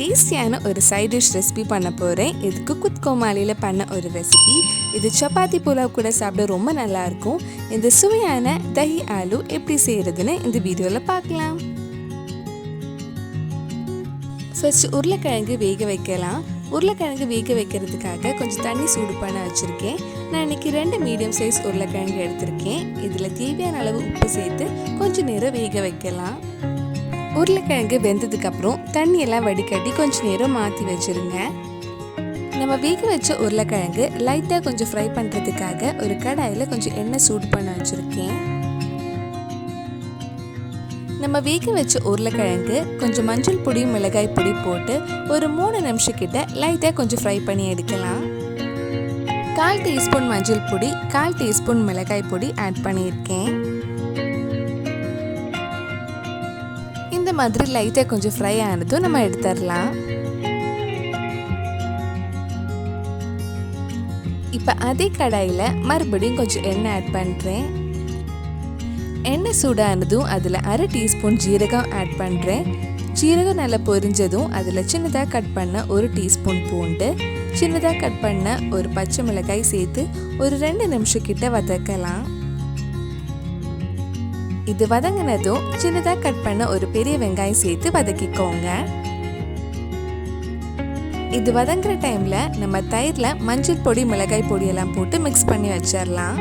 டேஸ்டியான ஒரு side dish recipe பண்ண போகிறேன். இது Comaliயில் பண்ண ஒரு ரெசிபி. இது சப்பாத்தி புலாவ் கூட சாப்பிட ரொம்ப நல்லாயிருக்கும். இந்த சுவையான தஹி ஆலு எப்படி செய்கிறதுன்னு இந்த வீடியோவில் பார்க்கலாம். ஃபர்ஸ்ட் உருளைக்கிழங்கு வேக வைக்கலாம். உருளைக்கிழங்கு வேக வைக்கிறதுக்காக கொஞ்சம் தண்ணி சூடு பண்ண வச்சுருக்கேன். நான் இன்றைக்கி 2 மீடியம் சைஸ் உருளைக்கிழங்கு எடுத்திருக்கேன். இதில் தேவையான அளவு உப்பு சேர்த்து கொஞ்சம் நேரம் வேக வைக்கலாம். உருளைக்கிழங்கு வெந்ததுக்கப்புறம் தண்ணியெல்லாம் வடிகட்டி கொஞ்சம் நேரம் மாற்றி வச்சுருங்க. நம்ம வேக வச்ச உருளைக்கிழங்கு லைட்டாக கொஞ்சம் ஃப்ரை பண்ணுறதுக்காக ஒரு கடாயில் கொஞ்சம் எண்ணெய் சூடு பண்ண வச்சுருக்கேன். நம்ம வேக வச்ச உருளைக்கிழங்கு கொஞ்சம் மஞ்சள் பொடி மிளகாய் பொடி போட்டு ஒரு 3 நிமிஷம் கிட்ட லைட்டாக கொஞ்சம் ஃப்ரை பண்ணி எடுக்கலாம். 1/4 டீஸ்பூன் மஞ்சள் பொடி 1/4 டீஸ்பூன் மிளகாய் பொடி ஆட் பண்ணியிருக்கேன். இந்த மாதிரி லைட்டாக கொஞ்சம் ஃப்ரை ஆனதும் நம்ம எடுத்துடலாம். இப்போ அதே கடாயில் மறுபடியும் கொஞ்சம் எண்ணெய் ஆட் பண்ணுறேன். எண்ணெய் சூடானதும் அதில் 1/2 டீஸ்பூன் ஜீரகம் ஆட் பண்ணுறேன். ஜீரகம் நல்லா பொரிஞ்சதும் அதில் சின்னதாக கட் பண்ண 1 டீஸ்பூன் பூண்டு, சின்னதாக கட் பண்ண ஒரு பச்சை மிளகாய் சேர்த்து ஒரு 2 நிமிஷம் கிட்ட வதக்கலாம். இது வதங்கினதும் சின்னதாக கட் பண்ண ஒரு பெரிய வெங்காயம் சேர்த்து வதக்கிக்கோங்க. இது வதங்குற டைமில் நம்ம தயிரில் மஞ்சள் பொடி மிளகாய் பொடியெல்லாம் போட்டு மிக்ஸ் பண்ணி வச்சிடலாம்.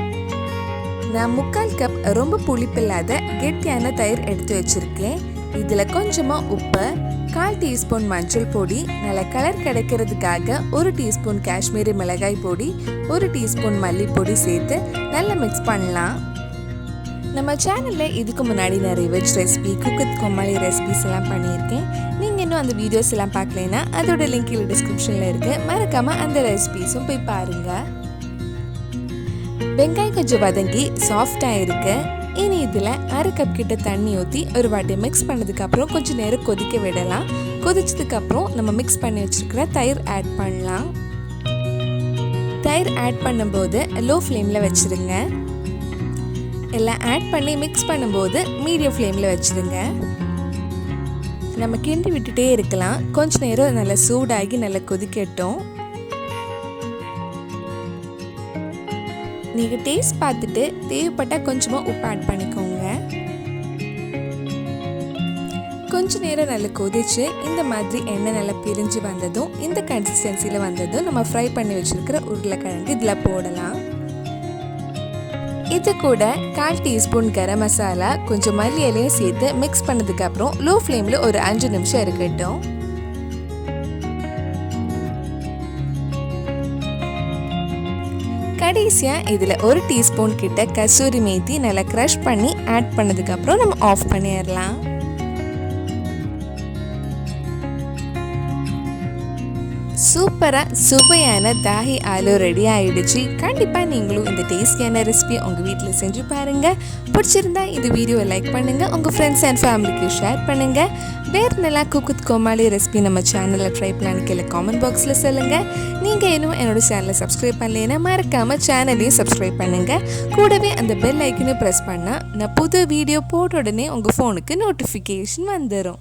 நான் 3/4 கப் ரொம்ப புளிப்பில்லாத கெட்டியான தயிர் எடுத்து வச்சுருக்கேன். இதில் கொஞ்சமாக உப்பு, 1/4 டீஸ்பூன் மஞ்சள் பொடி, நல்ல கலர் கிடைக்கிறதுக்காக 1 டீஸ்பூன் காஷ்மீரி மிளகாய் பொடி, 1 டீஸ்பூன் மல்லிப்பொடி சேர்த்து நல்லா மிக்ஸ் பண்ணலாம். நம்ம சேனலில் இதுக்கு முன்னாடி நிறைய வெஜ் ரெசிபி Comali ரெசிபிஸ் எல்லாம் பண்ணியிருக்கேன். நீங்கள் இன்னும் அந்த வீடியோஸ் எல்லாம் பார்க்கலைன்னா அதோட லிங்க் கீழே டிஸ்கிரிப்ஷனில் இருக்குது. மறக்காமல் அந்த ரெசிபிஸும் போய் பாருங்கள். வெங்காயம் கொஞ்சம் வதங்கி சாஃப்டாக இருக்கு. இனி இதில் 1/2 கப் கிட்ட தண்ணி ஊற்றி ஒரு வாட்டி மிக்ஸ் பண்ணதுக்கப்புறம் கொஞ்சம் நேரம் கொதிக்க விடலாம். கொதிச்சதுக்கப்புறம் நம்ம மிக்ஸ் பண்ணி வச்சுருக்கிற தயிர் ஆட் பண்ணலாம். தயிர் ஆட் பண்ணும்போது லோ ஃப்ளேமில் வச்சுருங்க. எல்லாம் ஆட் பண்ணி மிக்ஸ் பண்ணும்போது மீடியம் ஃப்ளேமில் வச்சுருங்க. நம்ம கிண்டி விட்டுட்டே இருக்கலாம். கொஞ்ச நேரம் நல்லா சூடாகி நல்லா கொதிக்கட்டும். நீங்கள் டேஸ்ட் பார்த்துட்டு தேவைப்பட்டால் கொஞ்சமாக உப்பு ஆட் பண்ணிக்கோங்க. கொஞ்ச நேரம் நல்லா கொதிச்சு இந்த மாதிரி எண்ணெய் நல்லா பிரிஞ்சு வந்ததும் இந்த கன்சிஸ்டன்சியில் வந்ததும் நம்ம ஃப்ரை பண்ணி வச்சுருக்கிற உருளைக்கிழங்கு இதில் போடலாம். இது கூட 1/4 டீஸ்பூன் கரம் மசாலா கொஞ்சம் மல்லி இலையும் சேர்த்து மிக்ஸ் பண்ணதுக்கப்புறம் லோ ஃப்ளேமில் ஒரு 5 நிமிஷம் இருக்கட்டும். கடைசியாக இதில் 1 டீஸ்பூன் கிட்ட கசூரி மேத்தி நல்லா க்ரஷ் பண்ணி ஆட் பண்ணதுக்கப்புறம் நம்ம ஆஃப் பண்ணிடலாம். சூப்பராக சுவையான தாஹி ஆலு ரெடி ஆகிடுச்சு. கண்டிப்பாக நீங்களும் இந்த டேஸ்டியான ரெசிபியை உங்கள் வீட்டில் செஞ்சு பாருங்கள். பிடிச்சிருந்தா இந்த வீடியோவை லைக் பண்ணுங்கள், உங்கள் ஃப்ரெண்ட்ஸ் அண்ட் ஃபேமிலிக்கு ஷேர் பண்ணுங்கள். வேறு நல்லா Comali ரெசிபி நம்ம சேனலில் ட்ரை பண்ணி கீழே காமெண்ட் பாக்ஸில் சொல்லுங்கள். நீங்கள் இன்னும் என்னோடய சேனலை சப்ஸ்கிரைப் பண்ணலைன்னா மறக்காமல் சேனலையும் சப்ஸ்கிரைப் பண்ணுங்கள். கூடவே அந்த பெல் ஐக்கனையும் ப்ரெஸ் பண்ணால் நான் புது வீடியோ போட்ட உடனே உங்கள் ஃபோனுக்கு நோட்டிஃபிகேஷன் வந்துடும்.